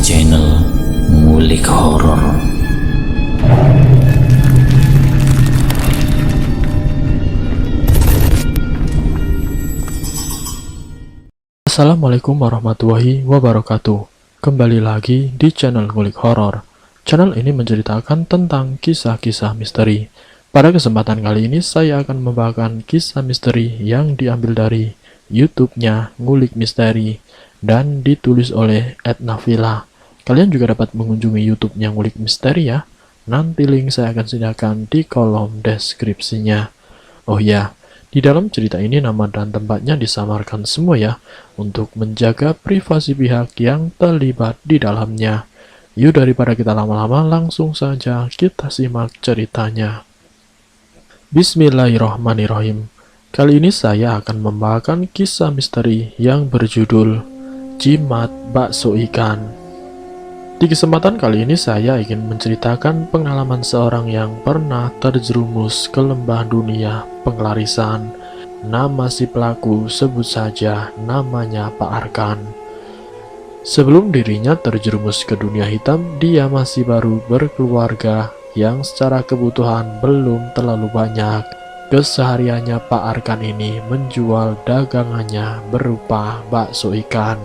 channel Ngulik Horor. Assalamualaikum warahmatullahi wabarakatuh. Kembali lagi di channel Ngulik Horor. Channel ini menceritakan tentang kisah-kisah misteri. Pada kesempatan kali ini saya akan membawakan kisah misteri yang diambil dari YouTube-nya Ngulik Misteri dan ditulis oleh Ednavila. Kalian juga dapat mengunjungi YouTube-nya Ngulik Misteri ya. Nanti link saya akan sediakan di kolom deskripsinya. Oh ya, di dalam cerita ini nama dan tempatnya disamarkan semua ya, untuk menjaga privasi pihak yang terlibat di dalamnya. Yuk daripada kita lama-lama, langsung saja kita simak ceritanya. Bismillahirrahmanirrahim. Kali ini saya akan membawakan kisah misteri yang berjudul Jimat Bakso Ikan. Di kesempatan kali ini saya ingin menceritakan pengalaman seorang yang pernah terjerumus ke lembah dunia pengelarisan. Nama si pelaku sebut saja namanya Pak Arkan. Sebelum dirinya terjerumus ke dunia hitam, dia masih baru berkeluarga yang secara kebutuhan belum terlalu banyak. Kesehariannya Pak Arkan ini menjual dagangannya berupa bakso ikan.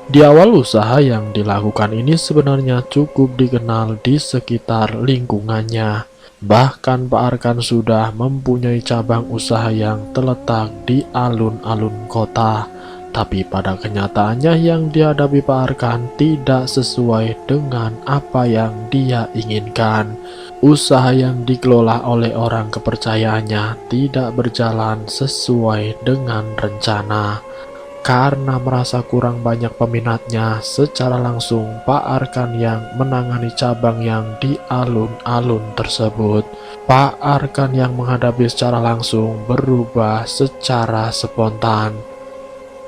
Di awal usaha yang dilakukan ini sebenarnya cukup dikenal di sekitar lingkungannya. Bahkan Pak Arkan sudah mempunyai cabang usaha yang terletak di alun-alun kota. Tapi pada kenyataannya yang dihadapi Pak Arkan tidak sesuai dengan apa yang dia inginkan. Usaha yang dikelola oleh orang kepercayaannya tidak berjalan sesuai dengan rencana. Karena merasa kurang banyak peminatnya, secara langsung Pak Arkan yang menangani cabang yang di alun-alun tersebut. Pak Arkan yang menghadapi secara langsung berubah secara spontan.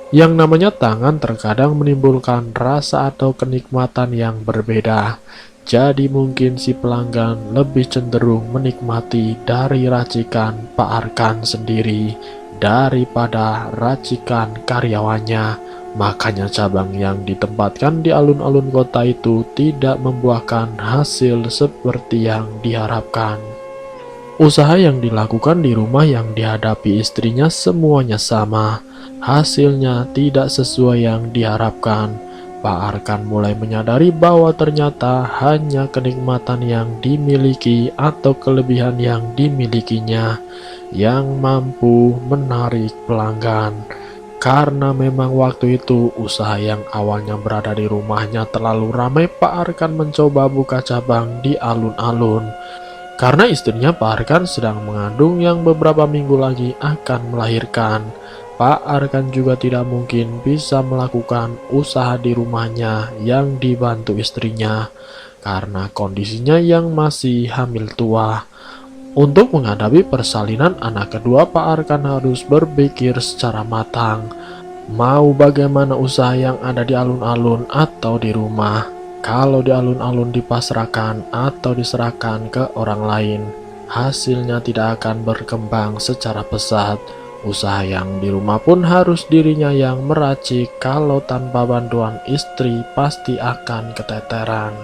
Yang namanya tangan terkadang menimbulkan rasa atau kenikmatan yang berbeda. Jadi mungkin si pelanggan lebih cenderung menikmati dari racikan Pak Arkan sendiri daripada racikan karyawannya. Makanya cabang yang ditempatkan di alun-alun kota itu tidak membuahkan hasil seperti yang diharapkan. Usaha yang dilakukan di rumah yang dihadapi istrinya semuanya sama. Hasilnya tidak sesuai yang diharapkan. Pak Arkan mulai menyadari bahwa ternyata hanya kenikmatan yang dimiliki atau kelebihan yang dimilikinya yang mampu menarik pelanggan. Karena memang waktu itu usaha yang awalnya berada di rumahnya terlalu ramai, Pak Arkan mencoba buka cabang di alun-alun. Karena istrinya Pak Arkan sedang mengandung yang beberapa minggu lagi akan melahirkan. Pak Arkan juga tidak mungkin bisa melakukan usaha di rumahnya yang dibantu istrinya karena kondisinya yang masih hamil tua. Untuk menghadapi persalinan anak kedua, Pak Arkan harus berpikir secara matang. Mau bagaimana usaha yang ada di alun-alun atau di rumah? Kalau di alun-alun dipasrahkan atau diserahkan ke orang lain, hasilnya tidak akan berkembang secara pesat. Usaha yang di rumah pun harus dirinya yang meracik, kalau tanpa bantuan istri pasti akan keteteran.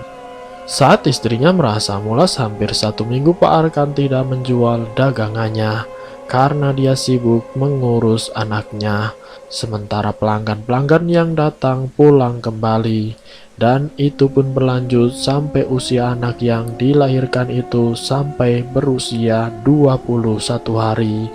Saat istrinya merasa mulas hampir 1 minggu Pak Arkan tidak menjual dagangannya karena dia sibuk mengurus anaknya. Sementara pelanggan-pelanggan yang datang pulang kembali, dan itu pun berlanjut sampai usia anak yang dilahirkan itu sampai berusia 21 hari.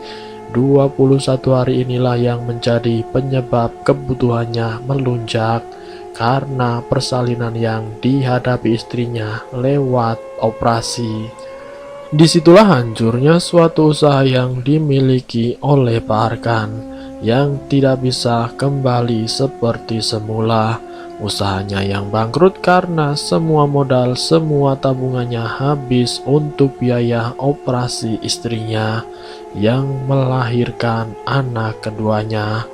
21 hari inilah yang menjadi penyebab kebutuhannya melunjak karena persalinan yang dihadapi istrinya lewat operasi. Disitulah hancurnya suatu usaha yang dimiliki oleh Pak Arkan yang tidak bisa kembali seperti semula. Usahanya yang bangkrut karena semua modal, semua tabungannya habis untuk biaya operasi istrinya yang melahirkan anak keduanya.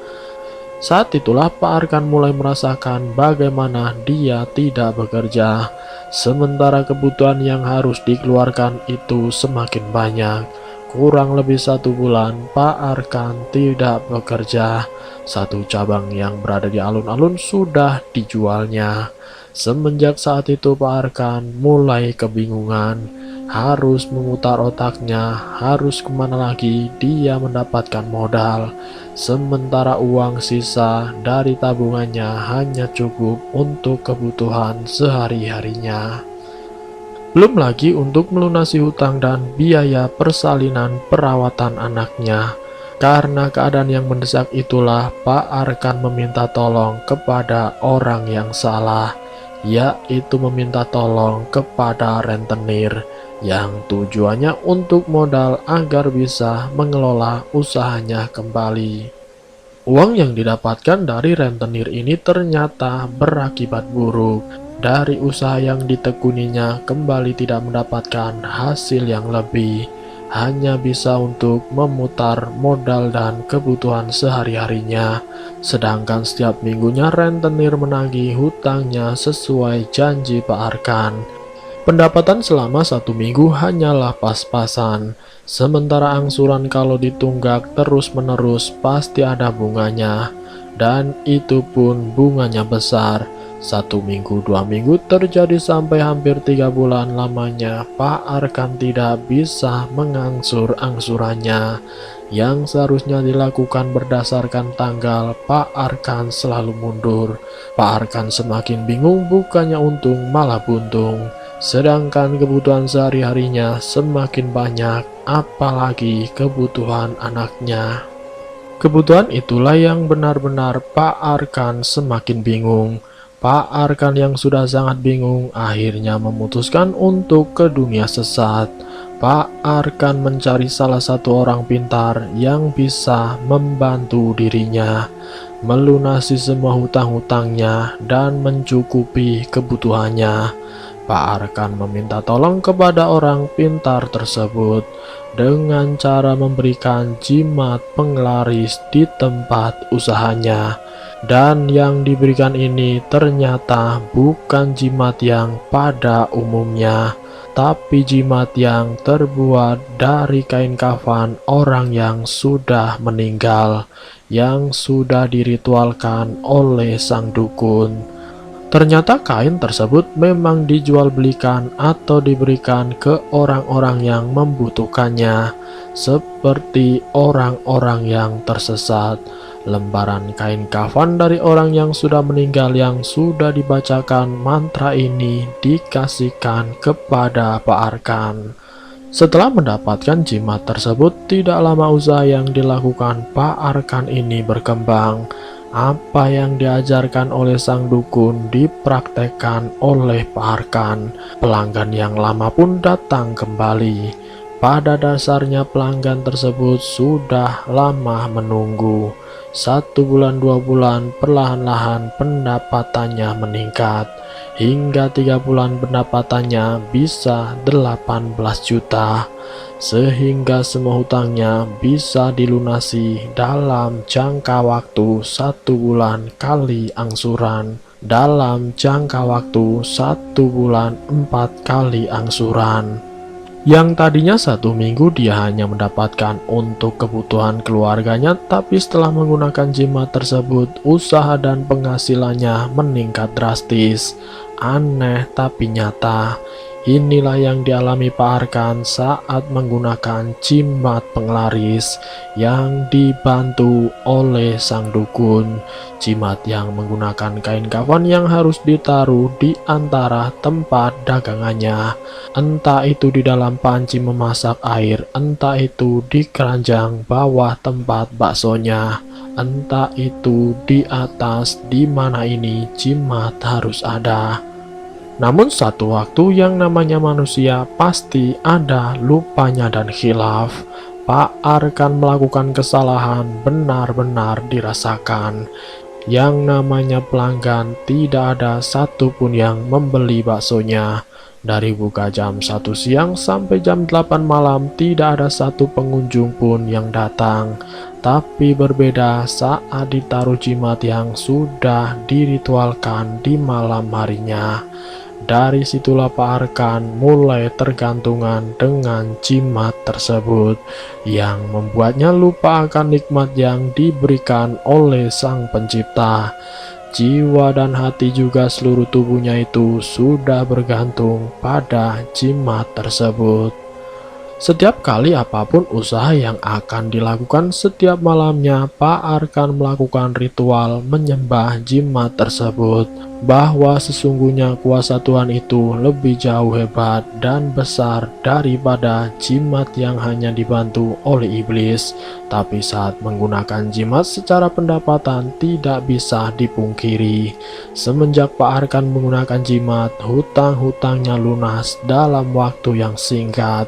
Saat itulah Pak Arkan mulai merasakan bagaimana dia tidak bekerja, sementara kebutuhan yang harus dikeluarkan itu semakin banyak. Kurang lebih 1 bulan Pak Arkan tidak bekerja. Satu cabang yang berada di alun-alun sudah dijualnya. Semenjak saat itu Pak Arkan mulai kebingungan, harus memutar otaknya, harus kemana lagi dia mendapatkan modal. Sementara uang sisa dari tabungannya hanya cukup untuk kebutuhan sehari-harinya. Belum lagi untuk melunasi hutang dan biaya persalinan perawatan anaknya. Karena keadaan yang mendesak itulah Pak Arkan meminta tolong kepada orang yang salah, yaitu meminta tolong kepada rentenir yang tujuannya untuk modal agar bisa mengelola usahanya kembali. Uang yang didapatkan dari rentenir ini ternyata berakibat buruk. Dari usaha yang ditekuninya kembali tidak mendapatkan hasil yang lebih, hanya bisa untuk memutar modal dan kebutuhan sehari-harinya. Sedangkan setiap minggunya rentenir menagih hutangnya sesuai janji Pak Arkan. Pendapatan selama 1 minggu hanyalah pas-pasan, sementara angsuran kalau ditunggak terus-menerus pasti ada bunganya, dan itu pun bunganya besar. 1 minggu, 2 minggu terjadi sampai hampir 3 bulan lamanya Pak Arkan tidak bisa mengangsur angsurannya. Yang seharusnya dilakukan berdasarkan tanggal, Pak Arkan selalu mundur. Pak Arkan semakin bingung, bukannya untung malah buntung. Sedangkan kebutuhan sehari-harinya semakin banyak, apalagi kebutuhan anaknya. Kebutuhan itulah yang benar-benar Pak Arkan semakin bingung. Pak Arkan yang sudah sangat bingung akhirnya memutuskan untuk ke dunia sesat. Pak Arkan mencari salah satu orang pintar yang bisa membantu dirinya melunasi semua hutang-hutangnya dan mencukupi kebutuhannya. Pak Arkan meminta tolong kepada orang pintar tersebut dengan cara memberikan jimat penglaris di tempat usahanya. Dan yang diberikan ini ternyata bukan jimat yang pada umumnya, tapi jimat yang terbuat dari kain kafan orang yang sudah meninggal, yang sudah diritualkan oleh sang dukun. Ternyata kain tersebut memang dijual belikan atau diberikan ke orang-orang yang membutuhkannya, seperti orang-orang yang tersesat. Lembaran kain kafan dari orang yang sudah meninggal yang sudah dibacakan mantra ini dikasihkan kepada Pak Arkan. Setelah mendapatkan jimat tersebut, tidak lama usaha yang dilakukan Pak Arkan ini berkembang. Apa yang diajarkan oleh sang dukun dipraktekkan oleh Pak Arkan. Pelanggan yang lama pun datang kembali. Pada dasarnya pelanggan tersebut sudah lama menunggu. 1 bulan, 2 bulan, perlahan-lahan pendapatannya meningkat. Hingga 3 bulan pendapatannya bisa 18 juta. Sehingga semua hutangnya bisa dilunasi dalam jangka waktu 1 bulan kali angsuran. Dalam jangka waktu 1 bulan 4 kali angsuran. Yang tadinya 1 minggu dia hanya mendapatkan untuk kebutuhan keluarganya, tapi setelah menggunakan jimat tersebut, usaha dan penghasilannya meningkat drastis. Aneh tapi nyata. Inilah yang dialami Pak Arkan saat menggunakan jimat penglaris yang dibantu oleh sang dukun. Jimat yang menggunakan kain kafan yang harus ditaruh di antara tempat dagangannya. Entah itu di dalam panci memasak air, entah itu di keranjang bawah tempat baksonya, entah itu di atas, di mana ini jimat harus ada. Namun satu waktu yang namanya manusia pasti ada lupanya dan khilaf. Pak Arkan melakukan kesalahan benar-benar dirasakan. Yang namanya pelanggan tidak ada satupun yang membeli baksonya. Dari buka jam 1 siang sampai jam 8 malam tidak ada satu pengunjung pun yang datang. Tapi berbeda saat ditaruh jimat yang sudah diritualkan di malam harinya. Dari situlah Pak Arkan mulai tergantungan dengan jimat tersebut yang membuatnya lupa akan nikmat yang diberikan oleh Sang Pencipta. Jiwa dan hati juga seluruh tubuhnya itu sudah bergantung pada jimat tersebut. Setiap kali apapun usaha yang akan dilakukan setiap malamnya, Pak Arkan melakukan ritual menyembah jimat tersebut, bahwa sesungguhnya kuasa Tuhan itu lebih jauh hebat dan besar daripada jimat yang hanya dibantu oleh iblis. Tapi saat menggunakan jimat secara pendapatan tidak bisa dipungkiri, semenjak Pak Arkan menggunakan jimat, hutang-hutangnya lunas dalam waktu yang singkat.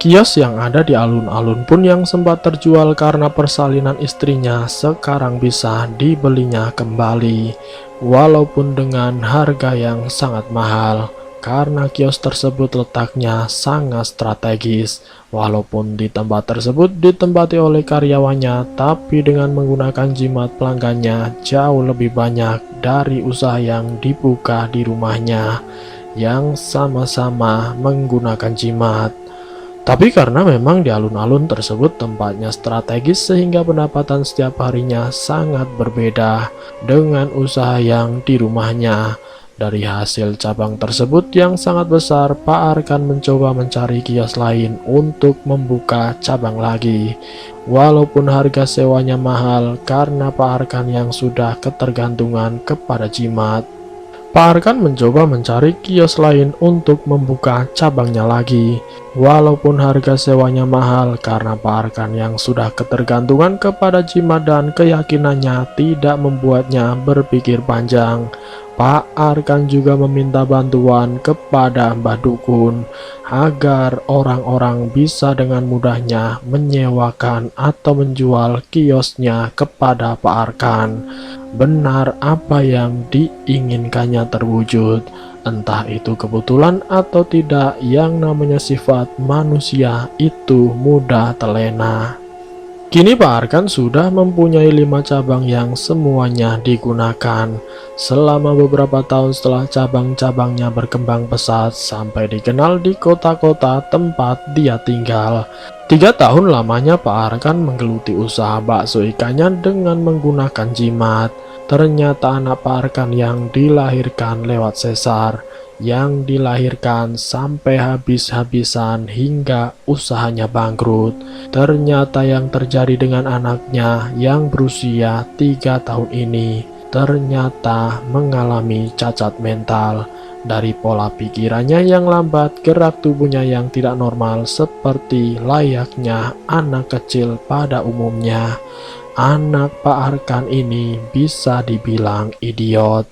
Kios yang ada di alun-alun pun yang sempat terjual karena persalinan istrinya sekarang bisa dibelinya kembali, walaupun dengan harga yang sangat mahal, karena kios tersebut letaknya sangat strategis. Walaupun di tempat tersebut ditempati oleh karyawannya, tapi dengan menggunakan jimat pelanggannya jauh lebih banyak dari usaha yang dibuka di rumahnya yang sama-sama menggunakan jimat. Tapi karena memang di alun-alun tersebut tempatnya strategis sehingga pendapatan setiap harinya sangat berbeda dengan usaha yang di rumahnya. Dari hasil cabang tersebut yang sangat besar, Pak Arkan mencoba mencari kios lain untuk membuka cabang lagi. Walaupun harga sewanya mahal karena Pak Arkan yang sudah ketergantungan kepada jimat. Pak Arkan mencoba mencari kios lain untuk membuka cabangnya lagi. Walaupun harga sewanya mahal karena Pak Arkan yang sudah ketergantungan kepada jimat dan keyakinannya tidak membuatnya berpikir panjang. Pak Arkan juga meminta bantuan kepada Mbah Dukun agar orang-orang bisa dengan mudahnya menyewakan atau menjual kiosnya kepada Pak Arkan. Benar apa yang diinginkannya terwujud, entah itu kebetulan atau tidak, yang namanya sifat manusia itu mudah terlena. Kini Pak Arkan sudah mempunyai 5 cabang yang semuanya digunakan. Selama beberapa tahun setelah cabang-cabangnya berkembang pesat sampai dikenal di kota-kota tempat dia tinggal. 3 tahun lamanya Pak Arkan menggeluti usaha bakso ikannya dengan menggunakan jimat. Ternyata anak Pak Arkan yang dilahirkan lewat sesar, yang dilahirkan sampai habis-habisan hingga usahanya bangkrut. Ternyata yang terjadi dengan anaknya yang berusia 3 tahun ini ternyata mengalami cacat mental. Dari pola pikirannya yang lambat, gerak tubuhnya yang tidak normal seperti layaknya anak kecil pada umumnya. Anak Pak Arkan ini bisa dibilang idiot.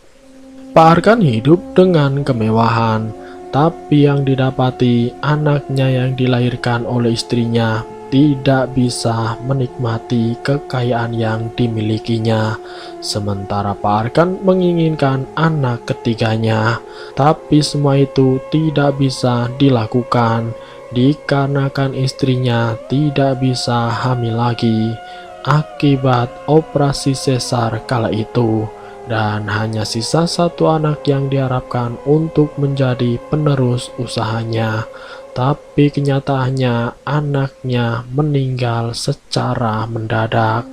Pak Arkan hidup dengan kemewahan, tapi yang didapati anaknya yang dilahirkan oleh istrinya tidak bisa menikmati kekayaan yang dimilikinya. Sementara Pak Arkan menginginkan anak ketiganya, tapi semua itu tidak bisa dilakukan dikarenakan istrinya tidak bisa hamil lagi akibat operasi sesar kala itu. Dan hanya sisa 1 anak yang diharapkan untuk menjadi penerus usahanya. Tapi kenyataannya anaknya meninggal secara mendadak.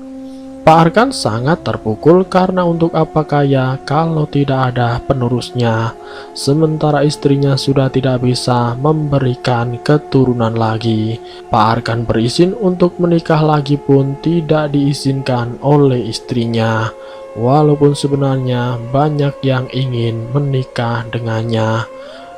Pak Arkan sangat terpukul karena untuk apa kaya kalau tidak ada penerusnya. Sementara istrinya sudah tidak bisa memberikan keturunan lagi. Pak Arkan berizin untuk menikah lagi pun tidak diizinkan oleh istrinya. Walaupun sebenarnya banyak yang ingin menikah dengannya.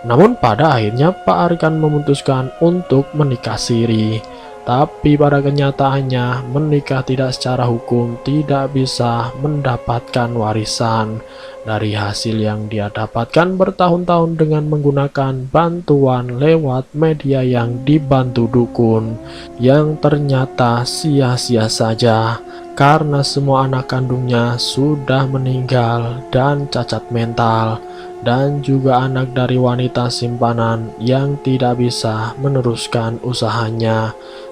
Namun pada akhirnya Pak Arkan memutuskan untuk menikah siri. Tapi pada kenyataannya menikah tidak secara hukum tidak bisa mendapatkan warisan dari hasil yang dia dapatkan bertahun-tahun dengan menggunakan bantuan lewat media yang dibantu dukun, yang ternyata sia-sia saja karena semua anak kandungnya sudah meninggal dan cacat mental, dan juga anak dari wanita simpanan yang tidak bisa meneruskan usahanya.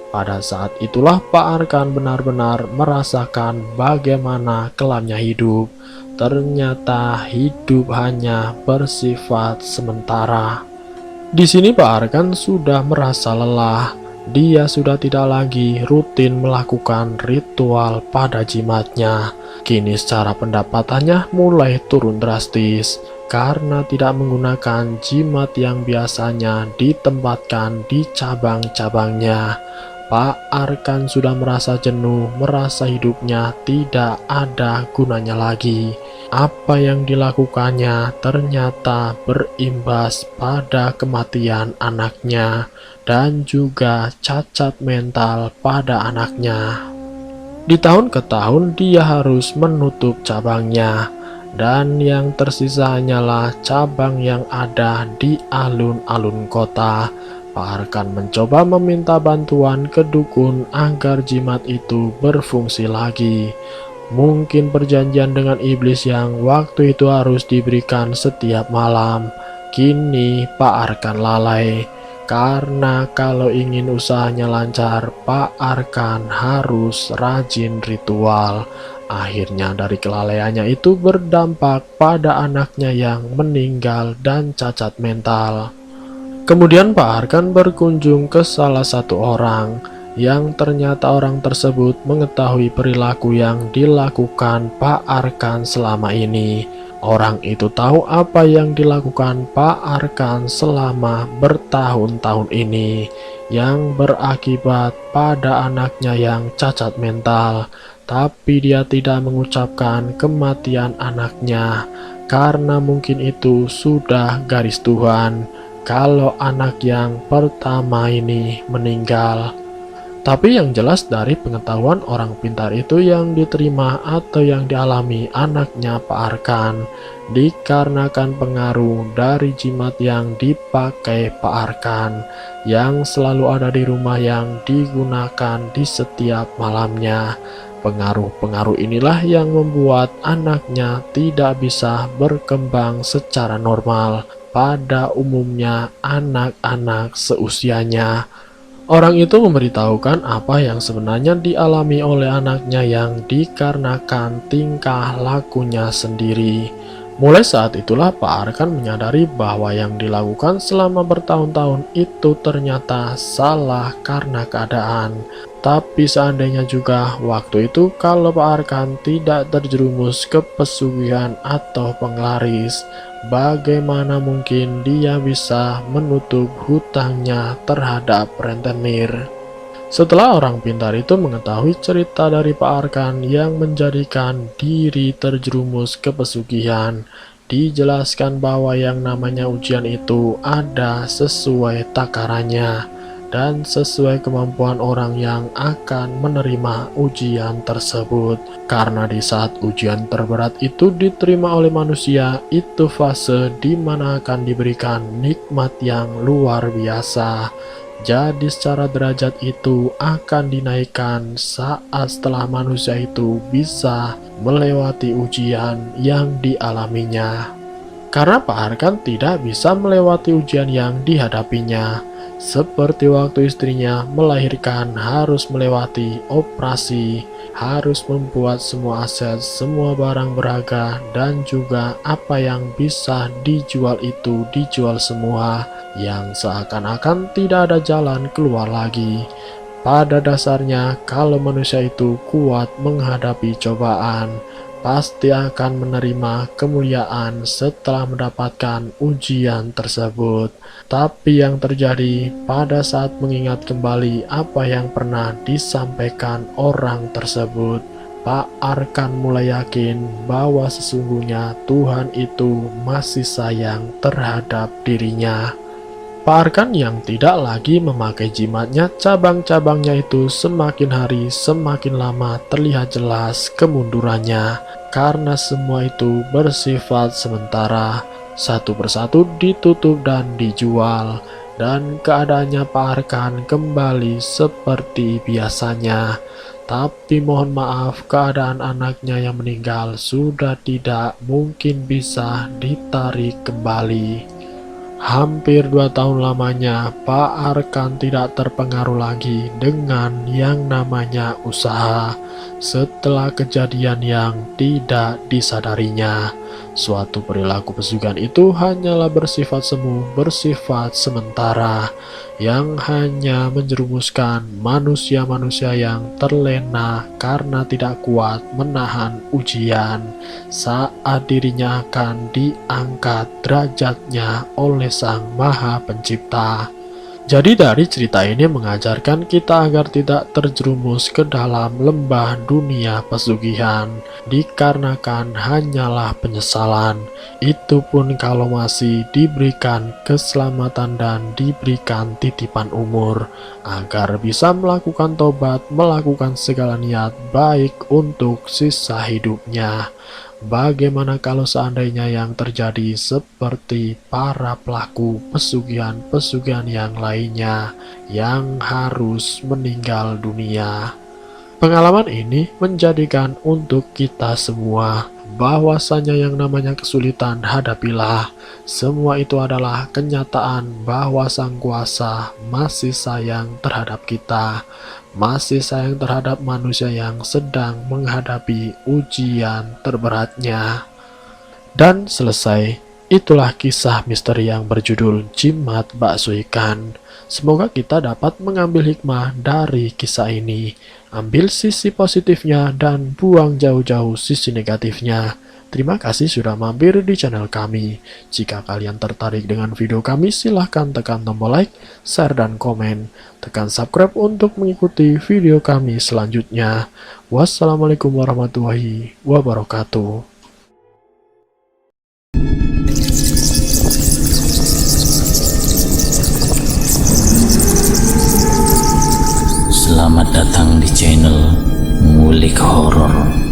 Pada saat itulah Pak Arkan benar-benar merasakan bagaimana kelamnya hidup. Ternyata hidup hanya bersifat sementara. Di sini Pak Arkan sudah merasa lelah dia sudah tidak lagi rutin melakukan ritual pada jimatnya. Kini secara pendapatannya mulai turun drastis karena tidak menggunakan jimat yang biasanya ditempatkan di cabang-cabangnya. Pak Arkan sudah merasa jenuh, merasa hidupnya tidak ada gunanya lagi. Apa yang dilakukannya ternyata berimbas pada kematian anaknya dan juga cacat mental pada anaknya. Di tahun ke tahun dia harus menutup cabangnya, dan yang tersisa hanyalah cabang yang ada di alun-alun kota. Pak Arkan mencoba meminta bantuan ke dukun agar jimat itu berfungsi lagi. Mungkin perjanjian dengan iblis yang waktu itu harus diberikan setiap malam. Kini Pak Arkan lalai, karena kalau ingin usahanya lancar, Pak Arkan harus rajin ritual. Akhirnya dari kelalaiannya itu berdampak pada anaknya yang meninggal dan cacat mental. Kemudian Pak Arkan berkunjung ke salah satu orang yang ternyata orang tersebut mengetahui perilaku yang dilakukan Pak Arkan selama ini. Orang itu tahu apa yang dilakukan Pak Arkan selama bertahun-tahun ini, yang berakibat pada anaknya yang cacat mental. Tapi dia tidak mengucapkan kematian anaknya karena mungkin itu sudah garis Tuhan kalau anak yang pertama ini meninggal. Tapi yang jelas dari pengetahuan orang pintar itu yang diterima atau yang dialami anaknya Pak Arkan dikarenakan pengaruh dari jimat yang dipakai Pak Arkan yang selalu ada di rumah yang digunakan di setiap malamnya. Pengaruh-pengaruh inilah yang membuat anaknya tidak bisa berkembang secara normal pada umumnya anak-anak seusianya. Orang itu memberitahukan apa yang sebenarnya dialami oleh anaknya yang dikarenakan tingkah lakunya sendiri. Mulai saat itulah Pak Arkan menyadari bahwa yang dilakukan selama bertahun-tahun itu ternyata salah karena keadaan. Tapi seandainya juga waktu itu kalau Pak Arkan tidak terjerumus ke pesugihan atau penglaris, bagaimana mungkin dia bisa menutup hutangnya terhadap rentenir? Setelah orang pintar itu mengetahui cerita dari Pak Arkan yang menjadikan diri terjerumus ke pesugihan, dijelaskan bahwa yang namanya ujian itu ada sesuai takarannya dan sesuai kemampuan orang yang akan menerima ujian tersebut. Karena di saat ujian terberat itu diterima oleh manusia, itu fase di mana akan diberikan nikmat yang luar biasa. Jadi secara derajat itu akan dinaikkan saat setelah manusia itu bisa melewati ujian yang dialaminya. Karena Pak Arkan tidak bisa melewati ujian yang dihadapinya, seperti waktu istrinya melahirkan harus melewati operasi, harus membuat semua aset, semua barang berharga, dan juga apa yang bisa dijual itu dijual semua, yang seakan-akan tidak ada jalan keluar lagi. Pada dasarnya, kalau manusia itu kuat menghadapi cobaan, pasti akan menerima kemuliaan setelah mendapatkan ujian tersebut. Tapi yang terjadi pada saat mengingat kembali apa yang pernah disampaikan orang tersebut, Pak Arkan mulai yakin bahwa sesungguhnya Tuhan itu masih sayang terhadap dirinya. Pak Arkan yang tidak lagi memakai jimatnya, cabang-cabangnya itu semakin hari semakin lama terlihat jelas kemundurannya, karena semua itu bersifat sementara, satu persatu ditutup dan dijual, dan keadaannya Pak Arkan kembali seperti biasanya. Tapi mohon maaf, keadaan anaknya yang meninggal sudah tidak mungkin bisa ditarik kembali. Hampir 2 tahun lamanya, Pak Arkan tidak terpengaruh lagi dengan yang namanya usaha setelah kejadian yang tidak disadarinya. Suatu perilaku pesugihan itu hanyalah bersifat semu, bersifat sementara, yang hanya menjerumuskan manusia-manusia yang terlena karena tidak kuat menahan ujian saat dirinya akan diangkat derajatnya oleh Sang Maha Pencipta. Jadi dari cerita ini mengajarkan kita agar tidak terjerumus ke dalam lembah dunia pesugihan, dikarenakan hanyalah penyesalan. Itu pun kalau masih diberikan keselamatan dan diberikan titipan umur, agar bisa melakukan tobat, melakukan segala niat baik untuk sisa hidupnya. Bagaimana kalau seandainya yang terjadi seperti para pelaku pesugihan-pesugihan yang lainnya yang harus meninggal dunia? Pengalaman ini menjadikan untuk kita semua bahwasanya yang namanya kesulitan hadapilah. Semua itu adalah kenyataan bahwa Sang Kuasa masih sayang terhadap kita, masih sayang terhadap manusia yang sedang menghadapi ujian terberatnya. Dan selesai. Itulah kisah misteri yang berjudul Jimat Bakso Ikan. Semoga kita dapat mengambil hikmah dari kisah ini. Ambil sisi positifnya dan buang jauh-jauh sisi negatifnya. Terima kasih sudah mampir di channel kami. Jika kalian tertarik dengan video kami, silahkan tekan tombol like, share, dan komen. Tekan subscribe untuk mengikuti video kami selanjutnya. Wassalamualaikum warahmatullahi wabarakatuh. Selamat datang di channel Ngulik Horor.